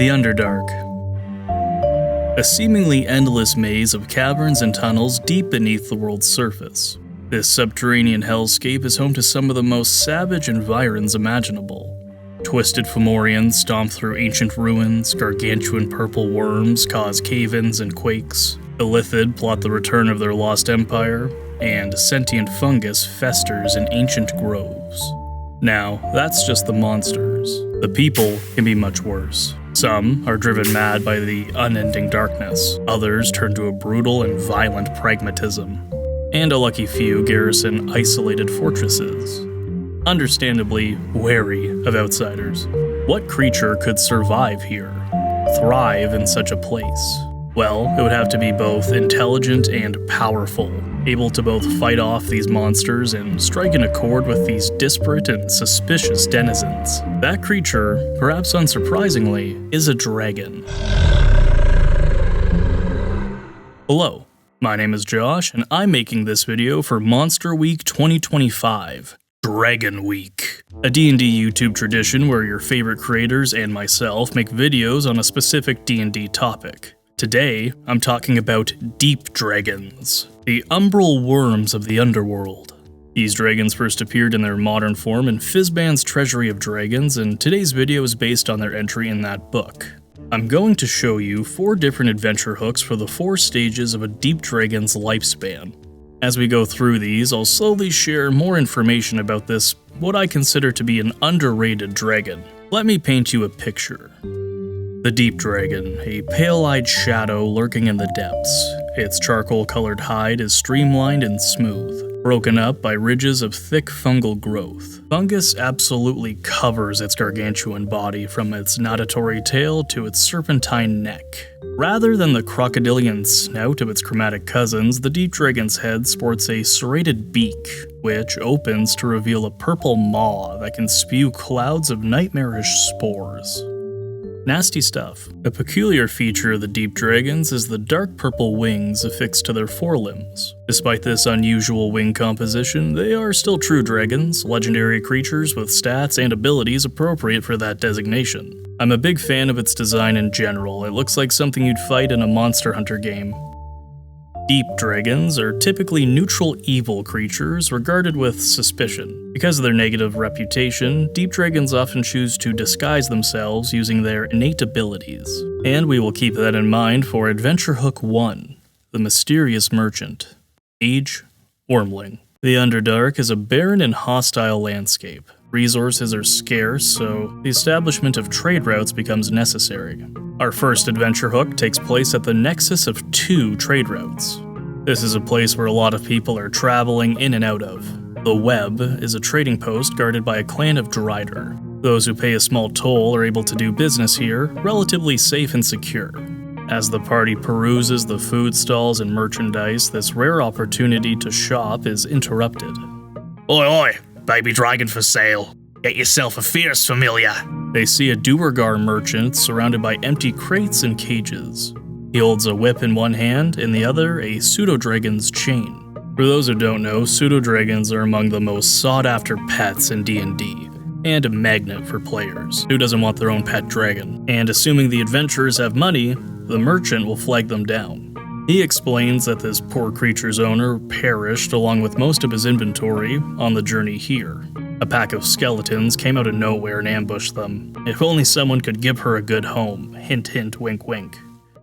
The Underdark. A seemingly endless maze of caverns and tunnels deep beneath the world's surface. This subterranean hellscape is home to some of the most savage environs imaginable. Twisted Fomorians stomp through ancient ruins, gargantuan purple worms cause cave-ins and quakes, Illithid plot the return of their lost empire, and sentient fungus festers in ancient groves. Now, that's just the monsters. The people can be much worse. Some are driven mad by the unending darkness, others turn to a brutal and violent pragmatism, and a lucky few garrison isolated fortresses, understandably wary of outsiders. What creature could survive here, thrive in such a place? Well, it would have to be both intelligent and powerful, able to both fight off these monsters and strike an accord with these disparate and suspicious denizens. That creature, perhaps unsurprisingly, is a dragon. Hello, my name is Josh, and I'm making this video for Monster Week 2025. Dragon Week, a D&D YouTube tradition where your favorite creators and myself make videos on a specific D&D topic. Today, I'm talking about deep dragons, the umbral worms of the underworld. These dragons first appeared in their modern form in Fizban's Treasury of Dragons, and today's video is based on their entry in that book. I'm going to show you 4 different adventure hooks for the 4 stages of a deep dragon's lifespan. As we go through these, I'll slowly share more information about this, what I consider to be an underrated dragon. Let me paint you a picture. The Deep Dragon, a pale-eyed shadow lurking in the depths. Its charcoal-colored hide is streamlined and smooth, broken up by ridges of thick fungal growth. Fungus absolutely covers its gargantuan body from its natatory tail to its serpentine neck. Rather than the crocodilian snout of its chromatic cousins, the Deep Dragon's head sports a serrated beak, which opens to reveal a purple maw that can spew clouds of nightmarish spores. Nasty stuff. A peculiar feature of the Deep Dragons is the dark purple wings affixed to their forelimbs. Despite this unusual wing composition, they are still true dragons, legendary creatures with stats and abilities appropriate for that designation. I'm a big fan of its design in general. It looks like something you'd fight in a Monster Hunter game. Deep dragons are typically neutral evil creatures regarded with suspicion. Because of their negative reputation, deep dragons often choose to disguise themselves using their innate abilities. And we will keep that in mind for Adventure Hook 1, The Mysterious Merchant. Age: Wormling. The Underdark is a barren and hostile landscape. Resources are scarce, so the establishment of trade routes becomes necessary. Our first adventure hook takes place at the nexus of 2 trade routes. This is a place where a lot of people are traveling in and out of. The Web is a trading post guarded by a clan of Drider. Those who pay a small toll are able to do business here, relatively safe and secure. As the party peruses the food stalls and merchandise, this rare opportunity to shop is interrupted. Oi oi, baby dragon for sale. Get yourself a fierce familiar. They see a Duergar merchant surrounded by empty crates and cages. He holds a whip in one hand, in the other a pseudo-dragon's chain. For those who don't know, pseudo-dragons are among the most sought-after pets in D&D, and a magnet for players. Who doesn't want their own pet dragon? And assuming the adventurers have money, the merchant will flag them down. He explains that this poor creature's owner perished along with most of his inventory on the journey here. A pack of skeletons came out of nowhere and ambushed them. If only someone could give her a good home. Hint hint, wink wink.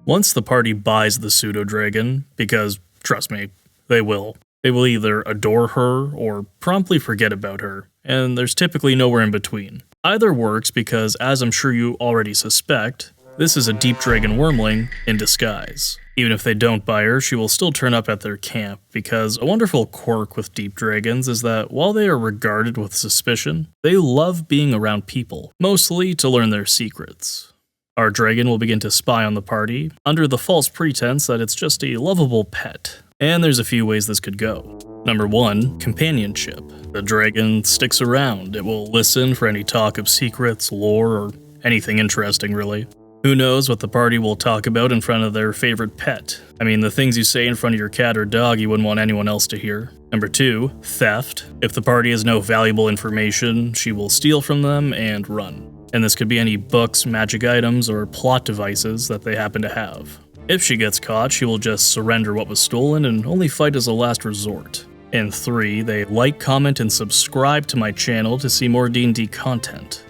Once the party buys the pseudo-dragon, because, trust me, they will either adore her or promptly forget about her, and there's typically nowhere in between. Either works because, as I'm sure you already suspect, this is a deep dragon wormling in disguise. Even if they don't buy her, she will still turn up at their camp, because a wonderful quirk with deep dragons is that while they are regarded with suspicion, they love being around people, mostly to learn their secrets. Our dragon will begin to spy on the party, under the false pretense that it's just a lovable pet. And there's a few ways this could go. Number 1, companionship. The dragon sticks around. It will listen for any talk of secrets, lore, or anything interesting really. Who knows what the party will talk about in front of their favorite pet? I mean, the things you say in front of your cat or dog you wouldn't want anyone else to hear. Number 2, theft. If the party has no valuable information, she will steal from them and run. and this could be any books, magic items, or plot devices that they happen to have. If she gets caught, she will just surrender what was stolen and only fight as a last resort. And 3, they like, comment, and subscribe to my channel to see more D&D content.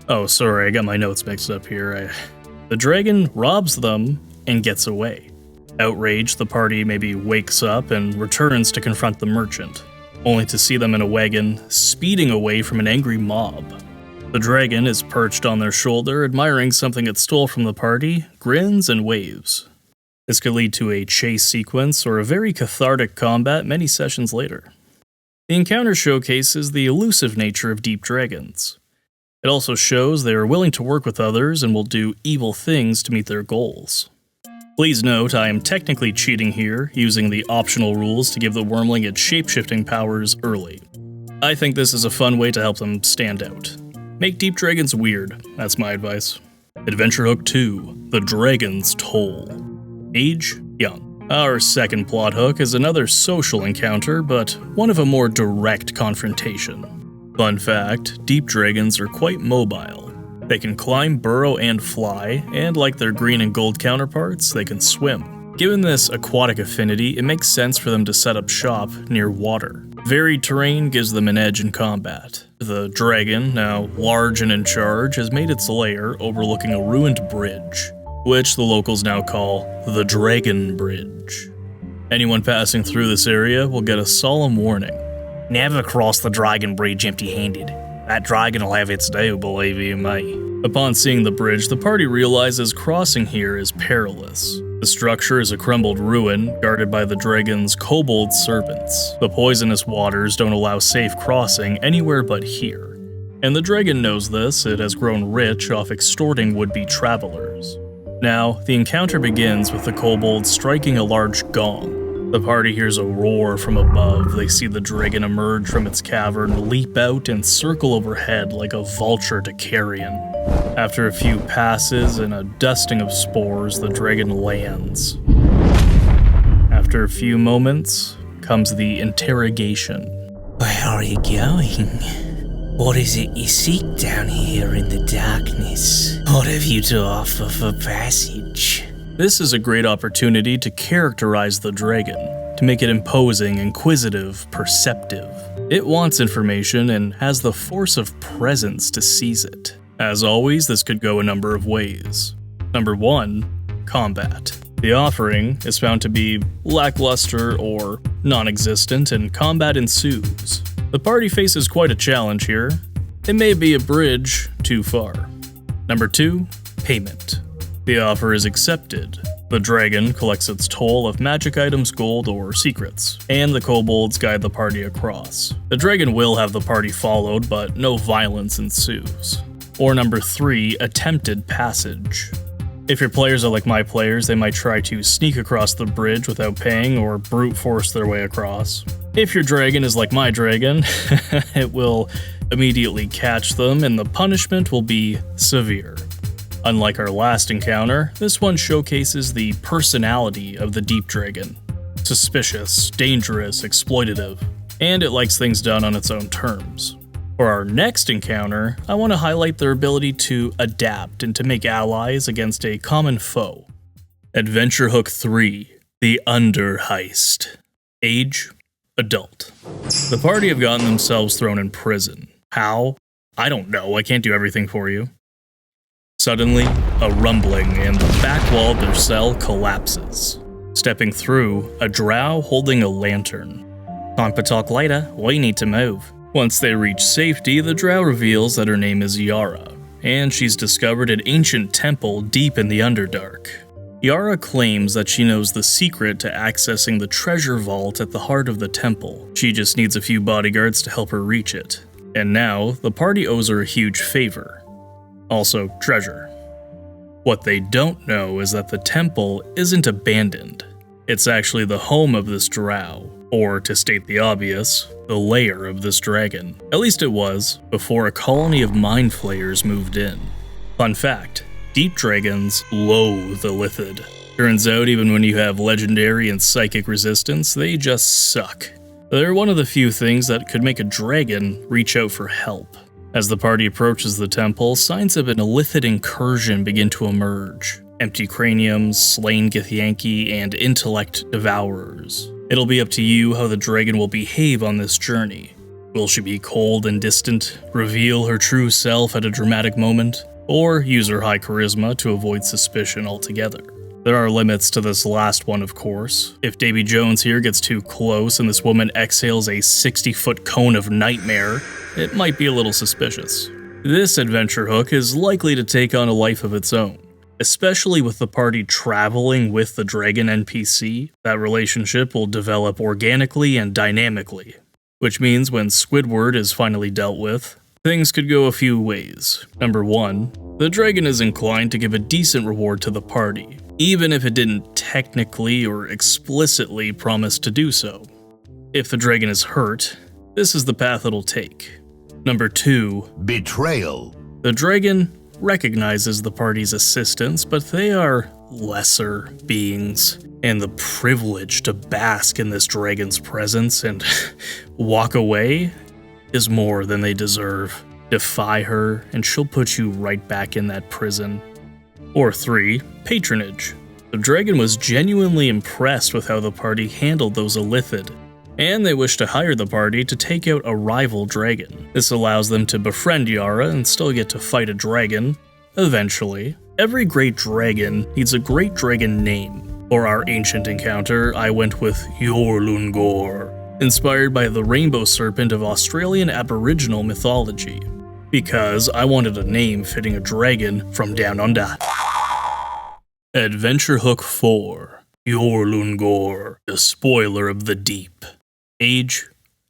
Oh, sorry, I got my notes mixed up here. The dragon robs them and gets away. Outraged, the party maybe wakes up and returns to confront the merchant, only to see them in a wagon speeding away from an angry mob. The dragon is perched on their shoulder, admiring something it stole from the party, grins and waves. This could lead to a chase sequence or a very cathartic combat many sessions later. The encounter showcases the elusive nature of deep dragons. It also shows they are willing to work with others and will do evil things to meet their goals. Please note, I am technically cheating here, using the optional rules to give the Wyrmling its shapeshifting powers early. I think this is a fun way to help them stand out. Make deep dragons weird, that's my advice. Adventure Hook 2, The Dragon's Toll. Age, young. Our second plot hook is another social encounter, but one of a more direct confrontation. Fun fact, deep dragons are quite mobile. They can climb, burrow, and fly, and like their green and gold counterparts, they can swim. Given this aquatic affinity, it makes sense for them to set up shop near water. Varied terrain gives them an edge in combat. The dragon, now large and in charge, has made its lair overlooking a ruined bridge, which the locals now call the Dragon Bridge. Anyone passing through this area will get a solemn warning. Never cross the Dragon Bridge empty-handed. That dragon will have its due, believe you me. Upon seeing the bridge, the party realizes crossing here is perilous. The structure is a crumbled ruin, guarded by the dragon's kobold servants. The poisonous waters don't allow safe crossing anywhere but here. And the dragon knows this. It has grown rich off extorting would-be travelers. Now, the encounter begins with the kobolds striking a large gong. The party hears a roar from above. They see the dragon emerge from its cavern, leap out, and circle overhead like a vulture to carrion. After a few passes and a dusting of spores, the dragon lands. After a few moments comes the interrogation. Where are you going? What is it you seek down here in the darkness? What have you to offer for passage? This is a great opportunity to characterize the dragon, to make it imposing, inquisitive, perceptive. It wants information and has the force of presence to seize it. As always, this could go a number of ways. Number 1, combat. The offering is found to be lackluster or non-existent, and combat ensues. The party faces quite a challenge here. It may be a bridge too far. Number 2, payment. The offer is accepted. The dragon collects its toll of magic items, gold, or secrets, and the kobolds guide the party across. The dragon will have the party followed, but no violence ensues. Or number 3, attempted passage. If your players are like my players, they might try to sneak across the bridge without paying or brute force their way across. If your dragon is like my dragon, it will immediately catch them and the punishment will be severe. Unlike our last encounter, this one showcases the personality of the deep dragon. Suspicious, dangerous, exploitative, and it likes things done on its own terms. For our next encounter, I want to highlight their ability to adapt and to make allies against a common foe. Adventure Hook 3, The Underheist. Age, adult. The party have gotten themselves thrown in prison. How? I don't know, I can't do everything for you. Suddenly, a rumbling and the back wall of their cell collapses. Stepping through, a drow holding a lantern. Time to talk later, we need to move. Once they reach safety, the drow reveals that her name is Yara, and she's discovered an ancient temple deep in the Underdark. Yara claims that she knows the secret to accessing the treasure vault at the heart of the temple. She just needs a few bodyguards to help her reach it. And now, the party owes her a huge favor. Also, treasure. What they don't know is that the temple isn't abandoned. It's actually the home of this drow, or to state the obvious, the lair of this dragon. At least it was, before a colony of mind flayers moved in. Fun fact, deep dragons loathe the Lithid. Turns out even when you have legendary and psychic resistance, they just suck. They're one of the few things that could make a dragon reach out for help. As the party approaches the temple, signs of an illithid incursion begin to emerge. Empty craniums, slain Githyanki, and intellect devourers. It'll be up to you how the dragon will behave on this journey. Will she be cold and distant, reveal her true self at a dramatic moment, or use her high charisma to avoid suspicion altogether? There are limits to this last one, of course. If Davy Jones here gets too close and this woman exhales a 60-foot cone of nightmare, it might be a little suspicious. This adventure hook is likely to take on a life of its own. Especially with the party traveling with the dragon NPC, that relationship will develop organically and dynamically. Which means when Squidward is finally dealt with, things could go a few ways. Number 1, the dragon is inclined to give a decent reward to the party, even if it didn't technically or explicitly promise to do so. If the dragon is hurt, this is the path it'll take. Number 2, betrayal. The dragon recognizes the party's assistance, but they are lesser beings, and the privilege to bask in this dragon's presence and walk away is more than they deserve. Defy her, and she'll put you right back in that prison. Or 3, patronage. The dragon was genuinely impressed with how the party handled those illithid, and they wish to hire the party to take out a rival dragon. This allows them to befriend Yara and still get to fight a dragon, eventually. Every great dragon needs a great dragon name. For our ancient encounter, I went with Yorlungore, inspired by the rainbow serpent of Australian Aboriginal mythology, because I wanted a name fitting a dragon from down under. Adventure Hook 4, Yorlungore, Despoiler of the Deep. Age,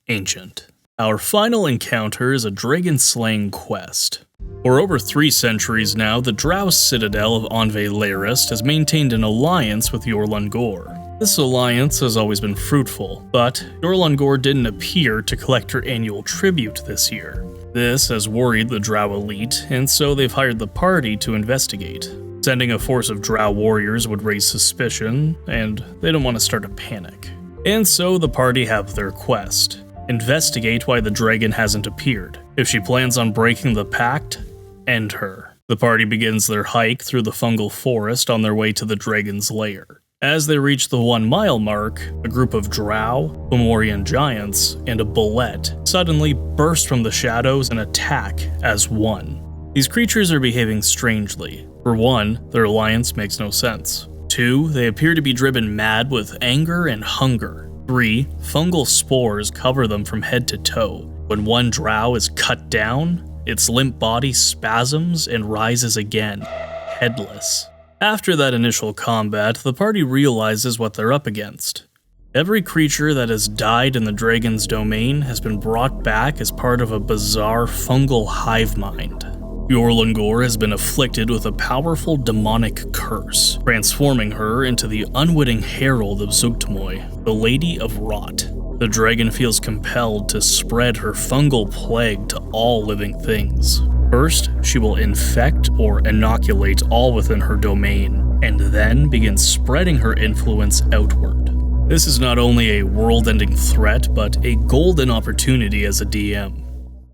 ancient. Our final encounter is a dragon-slaying quest. For over 3 centuries now, the Drow citadel of Enve Lairist has maintained an alliance with Yorlungore. This alliance has always been fruitful, but Yorlungore didn't appear to collect her annual tribute this year. This has worried the Drow elite, and so they've hired the party to investigate. Sending a force of Drow warriors would raise suspicion, and they don't want to start a panic. And so the party have their quest. Investigate why the dragon hasn't appeared. If she plans on breaking the pact, end her. The party begins their hike through the fungal forest on their way to the dragon's lair. As they reach the 1-mile mark, a group of Drow, Fomorian giants, and a bullet suddenly burst from the shadows and attack as one. These creatures are behaving strangely. For one, their alliance makes no sense. 2, they appear to be driven mad with anger and hunger. 3, fungal spores cover them from head to toe. When one drow is cut down, its limp body spasms and rises again, headless. After that initial combat, the party realizes what they're up against. Every creature that has died in the dragon's domain has been brought back as part of a bizarre fungal hive mind. Yorlungore has been afflicted with a powerful demonic curse, transforming her into the unwitting herald of Zugtmoy, the Lady of Rot. The dragon feels compelled to spread her fungal plague to all living things. First, she will infect or inoculate all within her domain, and then begin spreading her influence outward. This is not only a world-ending threat, but a golden opportunity as a DM.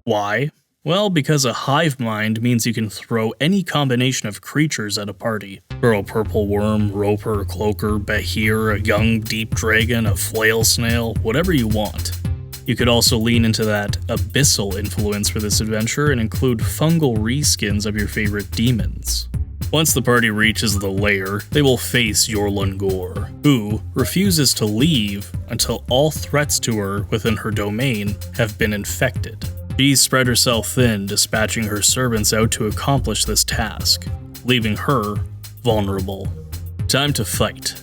Why? Well, because a hive mind means you can throw any combination of creatures at a party. Throw a purple worm, roper, cloaker, behir, a young deep dragon, a flail snail, whatever you want. You could also lean into that abyssal influence for this adventure and include fungal reskins of your favorite demons. Once the party reaches the lair, they will face Yorlungore, who refuses to leave until all threats to her within her domain have been infected. She spread herself thin, dispatching her servants out to accomplish this task, leaving her vulnerable. Time to fight.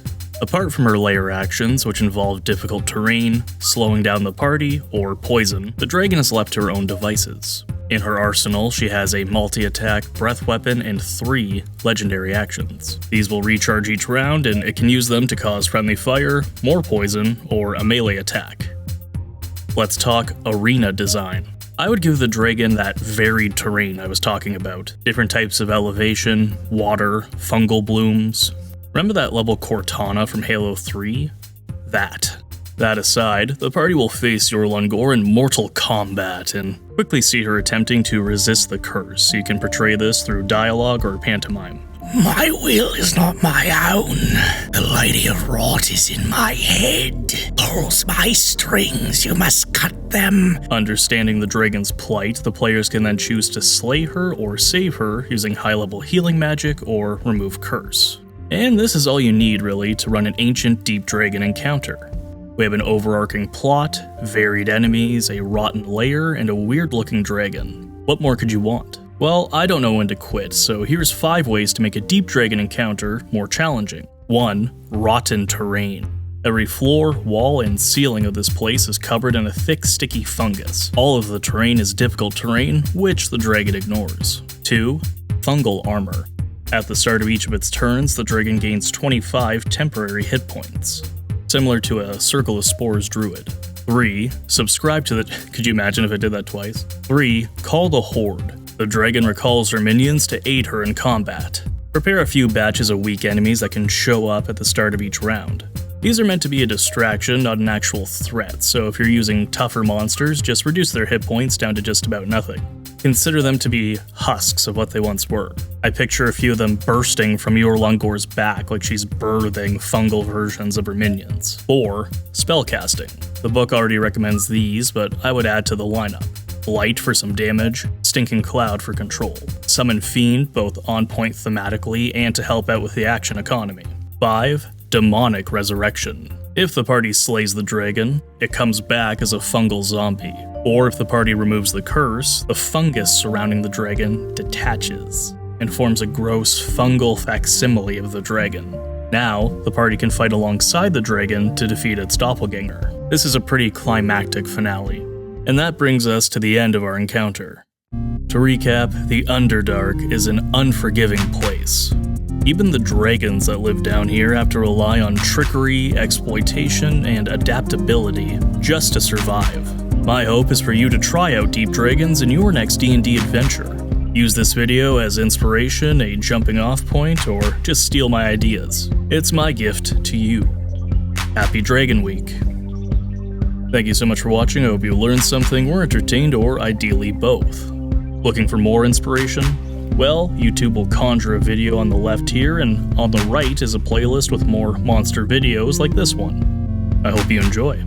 Apart from her lair actions, which involve difficult terrain, slowing down the party, or poison, the dragon is left to her own devices. In her arsenal, she has a multi-attack, breath weapon, and 3 legendary actions. These will recharge each round, and it can use them to cause friendly fire, more poison, or a melee attack. Let's talk arena design. I would give the dragon that varied terrain I was talking about. Different types of elevation, water, fungal blooms. Remember that level Cortana from Halo 3? That. That aside, the party will face Yorlungore in mortal combat and quickly see her attempting to resist the curse. You can portray this through dialogue or pantomime. My will is not my own. The Lady of Rot is in my head. Pulls my strings, you must cut them. Understanding the dragon's plight, the players can then choose to slay her or save her using high-level healing magic or remove curse. And this is all you need, really, to run an ancient deep dragon encounter. We have an overarching plot, varied enemies, a rotten lair, and a weird-looking dragon. What more could you want? Well, I don't know when to quit, so here's 5 ways to make a deep dragon encounter more challenging. 1. Rotten terrain. Every floor, wall, and ceiling of this place is covered in a thick, sticky fungus. All of the terrain is difficult terrain, which the dragon ignores. 2. Fungal armor. At the start of each of its turns, the dragon gains 25 temporary hit points, similar to a Circle of Spores druid. 3. Subscribe to the... Could you imagine if I did that twice? 3. Call the Horde. The dragon recalls her minions to aid her in combat. Prepare a few batches of weak enemies that can show up at the start of each round. These are meant to be a distraction, not an actual threat, so if you're using tougher monsters, just reduce their hit points down to just about nothing. Consider them to be husks of what they once were. I picture a few of them bursting from Yorlungore's back like she's birthing fungal versions of her minions. 4. Spellcasting. The book already recommends these, but I would add to the lineup. Blight for some damage, Stinking Cloud for control. Summon Fiend, both on point thematically and to help out with the action economy. 5. Demonic Resurrection. If the party slays the dragon, it comes back as a fungal zombie. Or if the party removes the curse, the fungus surrounding the dragon detaches and forms a gross fungal facsimile of the dragon. Now, the party can fight alongside the dragon to defeat its doppelganger. This is a pretty climactic finale. And that brings us to the end of our encounter. To recap, the Underdark is an unforgiving place. Even the dragons that live down here have to rely on trickery, exploitation, and adaptability just to survive. My hope is for you to try out Deep Dragons in your next D&D adventure. Use this video as inspiration, a jumping off point, or just steal my ideas. It's my gift to you. Happy Dragon Week. Thank you so much for watching. I hope you learned something, were entertained, or ideally both. Looking for more inspiration? Well, YouTube will conjure a video on the left here, and on the right is a playlist with more monster videos like this one. I hope you enjoy.